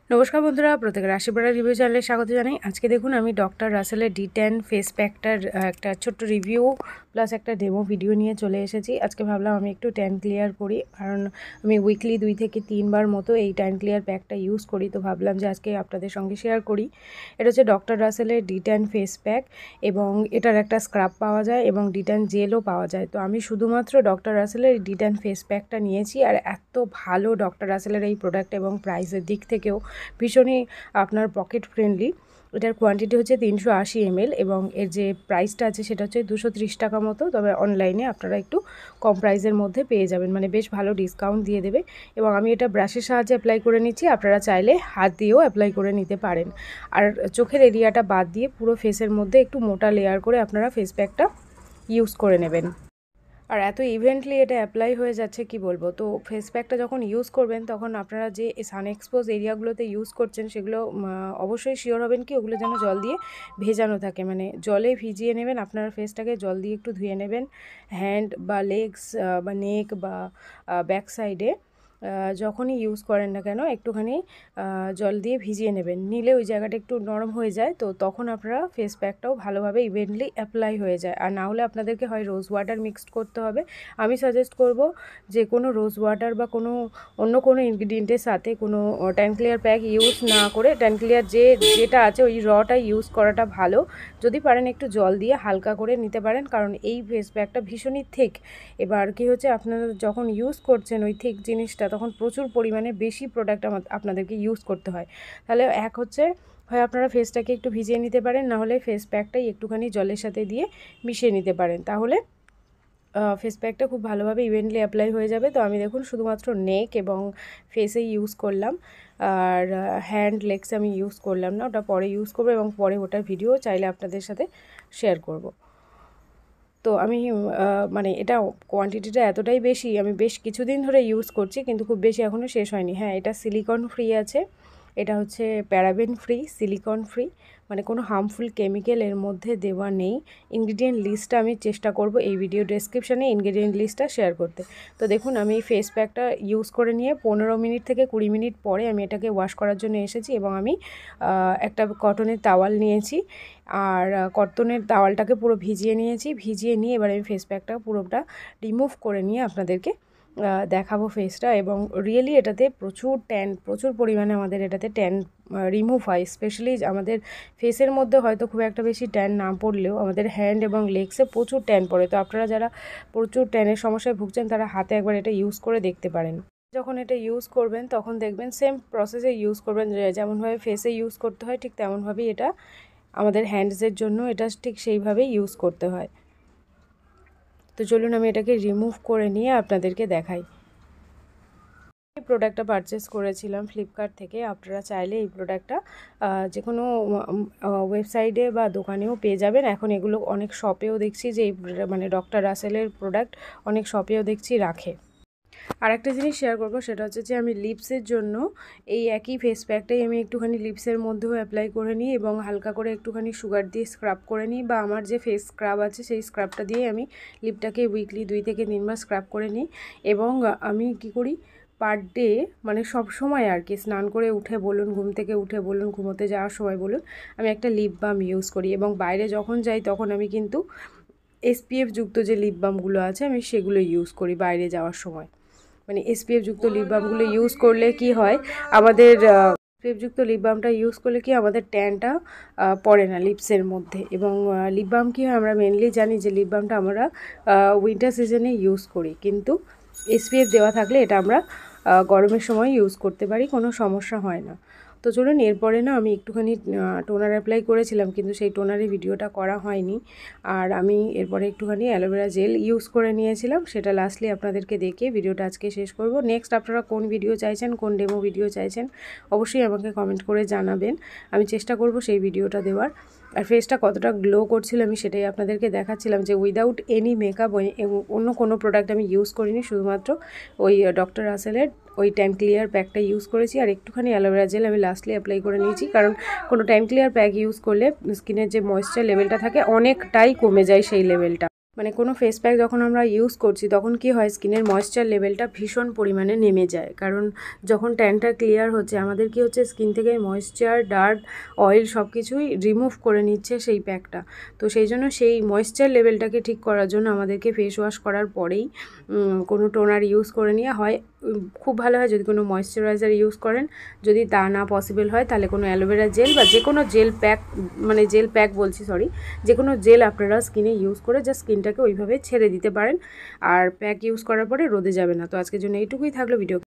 নমস্কার বন্ধুরা, প্রত্যেকের রাশিফল রিভিউ চ্যানেলে স্বাগত জানাই। আজকে দেখুন আমি ডক্টর রাসেলের D10 ফেস প্যাকটার একটা ছোট্ট রিভিউ প্লাস একটা ডেমো ভিডিও নিয়ে চলে এসেছি। আজকে ভাবলাম আমি একটু ট্যান ক্লিয়ার করি, কারণ আমি উইকলি 2 থেকে 3 বার মতো এই ট্যান ক্লিয়ার প্যাকটা ইউজ করি। তো ভাবলাম যে আজকে আপনাদের সঙ্গে শেয়ার করি। এটা হচ্ছে ডক্টর রাসেলের D10 ফেস প্যাক এবং এটার একটা স্ক্রাব পাওয়া যায় এবং D10 জেলও পাওয়া যায়। তো আমি শুধুমাত্র ডক্টর রাসেলের D10 ফেস প্যাকটা নিয়েছি, আর এত ভালো ডক্টর রাসেলের এই প্রোডাক্ট এবং প্রাইসের দিক থেকেও ভীষণই আপনার পকেট ফ্রেন্ডলি। এটার কোয়ান্টিটি হচ্ছে 380 ml এবং এর যে প্রাইসটা আছে সেটা হচ্ছে 230 টাকা মতো। তবে অনলাইনে আপনারা একটু কম প্রাইসের মধ্যে পেয়ে যাবেন, মানে বেশ ভালো ডিসকাউন্ট দিয়ে দেবে। এবং আমি এটা ব্রাশের সাহায্যে অ্যাপ্লাই করে নিচ্ছি, আপনারা চাইলে হাত দিয়েও অ্যাপ্লাই করে নিতে পারেন। আর চোখের এরিয়াটা বাদ দিয়ে পুরো ফেসের মধ্যে একটু মোটা লেয়ার করে আপনারা ফেস প্যাকটা ইউজ করে নেবেন। আর এত ইভেন্টলি এটা অ্যাপ্লাই হয়ে যাচ্ছে কি বলবো। তো ফেস প্যাকটা যখন ইউজ করবেন তখন আপনারা যে সান এক্সপোজ এরিয়াগুলোতে ইউজ করছেন সেগুলো অবশ্যই শিওর হবেন কি ওগুলো যেন জল দিয়ে ভেজানো থাকে, মানে জলে ভিজিয়ে নেবেন। আপনারা ফেসটাকে জল দিয়ে একটু ধুয়ে নেবেন, হ্যান্ড বা লেগস বা নেক বা ব্যাক সাইডে যখনই ইউজ করেন না কেন একটুখানি জল দিয়ে ভিজিয়ে নেবেন, নিলে ওই জায়গাটা একটু নরম হয়ে যায়। তো তখন আপনারা ফেস প্যাকটাও ভালোভাবে ইভেন্টলি অ্যাপ্লাই হয়ে যায়। আর না হলে আপনাদেরকে হয় রোজ ওয়াটার মিক্সড করতে হবে। আমি সাজেস্ট করব যে কোনো রোজ ওয়াটার বা কোনো অন্য কোনো ইনগ্রিডিয়েন্টের সাথে কোনো ট্যান ক্লিয়ার প্যাক ইউজ না করে ট্যান ক্লিয়ার যেটা আছে ওই রটা ইউজ করাটা ভালো। যদি পারেন একটু জল দিয়ে হালকা করে নিতে পারেন, কারণ এই ফেস প্যাকটা ভীষণই থিক। এবার কি হচ্ছে, আপনারা যখন ইউজ করছেন ওই থিক জিনিসটা তখন প্রচুর পরিমাণে বেশি প্রোডাক্ট আপনাদেরকে ইউজ করতে হয়। তাহলে এক হচ্ছে হয় আপনারা ফেসটাকে একটু ভিজিয়ে নিতে পারেন, না হলে ফেস প্যাকটাই একটুখানি জলের সাথে দিয়ে মিশিয়ে নিতে পারেন, তাহলে ফেস প্যাকটা খুব ভালোভাবে ইভেন্টলি অ্যাপ্লাই হয়ে যাবে। তো আমি দেখুন শুধুমাত্র নেক এবং ফেসে ইউজ করলাম, আর হ্যান্ড লেগসে আমি ইউজ করলাম না, ওটা পরে ইউজ করবো এবং পরে ওটার ভিডিও চাইলে আপনাদের সাথে শেয়ার করব। তো আমি মানে এটা কোয়ান্টিটিটা এতটাই বেশি, আমি বেশ কিছুদিন ধরে ইউজ করছি, কিন্তু খুব বেশি এখনও শেষ হয়নি। হ্যাঁ, এটা সিলিকন ফ্রি আছে, এটা হচ্ছে প্যারাবেন ফ্রি, সিলিকন ফ্রি, মানে কোনো হার্মফুল কেমিক্যাল এর মধ্যে দেওয়া নেই। ইনগ্রিডিয়েন্ট লিস্টটা আমি চেষ্টা করব এই ভিডিও ডেসক্রিপশানে ইনগ্রিডিয়েন্ট লিস্টটা শেয়ার করতে। তো দেখুন আমি এই ফেস প্যাকটা ইউজ করে নিয়ে 15 মিনিট থেকে 20 মিনিট পরে আমি এটাকে ওয়াশ করার জন্য এসেছি এবং আমি একটা কটনের তাওয়াল নিয়েছি, আর কটনের তাওয়ালটাকে পুরো ভিজিয়ে নিয়েছি। ভিজিয়ে নিয়ে এবার আমি ফেস প্যাকটা পুরোটা রিমুভ করে নিয়ে আপনাদেরকে দেখাবো ফেসটা। এবং রিয়েলি এটাতে প্রচুর পরিমাণে আমাদের এটাতে ট্যান রিমুভ হয়। স্পেশালি আমাদের ফেসের মধ্যে হয়তো খুব একটা বেশি ট্যান না পড়লেও আমাদের হ্যান্ড এবং লেগসে প্রচুর ট্যান পড়ে। তো আপনারা যারা প্রচুর ট্যানের সমস্যায় ভুগছেন তারা হাতে একবার এটা ইউজ করে দেখতে পারেন। যখন এটা ইউজ করবেন তখন দেখবেন সেম প্রসেসে ইউজ করবেন, যেমনভাবে ফেসে ইউজ করতে হয় ঠিক তেমনভাবেই এটা আমাদের হ্যান্ডসের জন্য এটা ঠিক সেইভাবেই ইউজ করতে হয়। তো চলুন আমি এটাকে রিমুভ করে নিয়ে আপনাদেরকে দেখাই। এই প্রোডাক্টটা পারচেস করেছিলাম ফ্লিপকার্ট থেকে। আপনারা চাইলে এই প্রোডাক্টটা যে কোনো ওয়েবসাইটে বা দোকানেও পেয়ে যাবেন। এখন এগুলো অনেক শপেও দেখছি যে এই মানে ডক্টর রাসেলের প্রোডাক্ট অনেক শপেও দেখছি রাখে। আর একটা জিনিস শেয়ার করবো, সেটা হচ্ছে যে আমি লিপসের জন্য এই একই ফেস প্যাকটাই আমি একটুখানি লিপসের মধ্যেও অ্যাপ্লাই করে নিই এবং হালকা করে একটুখানি সুগার দিয়ে স্ক্রাব করে নিই, বা আমার যে ফেস স্ক্রাব আছে সেই স্ক্রাবটা দিয়ে আমি লিপটাকে উইকলি 2 থেকে 3 বার স্ক্রাব করে নিই। এবং আমি কি করি, পার ডে মানে সব সময় আর কি, স্নান করে উঠে বলুন, ঘুম থেকে উঠে বলুন, ঘুমোতে যাওয়ার সময় বলুন, আমি একটা লিপ বাম ইউজ করি। এবং বাইরে যখন যাই তখন আমি কিন্তু SPF যুক্ত যে লিপ বামগুলো আছে আমি সেগুলো ইউজ করি বাইরে যাওয়ার সময়। মানে SPF যুক্ত লিপ বামগুলো ইউজ করলে কি হয়, আমাদের SPF যুক্ত লিপ বামটা ইউজ করলে কি আমাদের ট্যানটা পড়ে না লিপসের মধ্যে। এবং লিপ বাম কী হয়, আমরা মেনলি জানি যে লিপ বামটা আমরা উইন্টার সিজনে ইউজ করি, কিন্তু SPF দেওয়া থাকলে এটা আমরা গরমের সময় ইউজ করতে পারি, কোনো সমস্যা হয় না। তো চলুন এরপরে না আমি একটুখানি টোনার অ্যাপ্লাই করেছিলাম, কিন্তু সেই টোনারের ভিডিওটা করা হয়নি। আর আমি এরপরে একটুখানি অ্যালোভেরা জেল ইউজ করে নিয়েছিলাম, সেটা লাস্টলি আপনাদেরকে দেখে ভিডিওটা আজকে শেষ করব। নেক্সট আপনারা কোন ভিডিও চাইছেন, কোন ডেমো ভিডিও চাইছেন অবশ্যই আমাকে কমেন্ট করে জানাবেন, আমি চেষ্টা করব সেই ভিডিওটা দেওয়ার। আর ফেসটা কতটা গ্লো করছিল আমি সেটাই আপনাদেরকে দেখাচ্ছিলাম, যে উইদাউট এনি মেকআপ অন্য কোনো প্রোডাক্ট আমি ইউজ করিনি, শুধুমাত্র ওই ডক্টর রাসেলের ওই ট্যান ক্লিয়ার প্যাকটা ইউজ করেছি। আর একটুখানি অ্যালোভেরা জেল আমি লাস্টলি অ্যাপ্লাই করে নিয়েছি, কারণ কোনো ট্যান ক্লিয়ার প্যাক ইউজ করলে স্কিনের যে ময়েশ্চার লেভেলটা থাকে অনেকটাই কমে যায় সেই লেভেলটা। মানে কোনো ফেস প্যাক যখন আমরা ইউজ করছি তখন কি হয়, স্কিনের ময়েশ্চার লেভেলটা ভীষণ পরিমাণে নেমে যায়। কারণ যখন ট্যানটা ক্লিয়ার হচ্ছে, আমাদের কি হচ্ছে, স্কিন থেকে ময়েশ্চার, ডার্ট, অয়েল সব কিছুই রিমুভ করে নিচ্ছে সেই প্যাকটা। তো সেই জন্য সেই ময়েশ্চার লেভেলটাকে ঠিক করার জন্য আমাদেরকে ফেস ওয়াশ করার পরেই কোনো টোনার ইউজ করে নিয়ে হয়। খুব ভালো হয় যদি কোনো ময়েশ্চারাইজার ইউজ করেন, যদি তা না পসিবল হয় তাহলে কোনো অ্যালোভেরা জেল বা যে কোনো জেল প্যাক, মানে জেল প্যাক বলছি সরি, যে কোনো জেল আপনারা স্কিনে ইউজ করে জাস্ট স্কিনটাকে ওইভাবে ছেড়ে দিতে পারেন। আর প্যাক ইউজ করার পরে রোদে যাবে না। তো আজকের জন্য এইটুকুই থাকলো ভিডিও।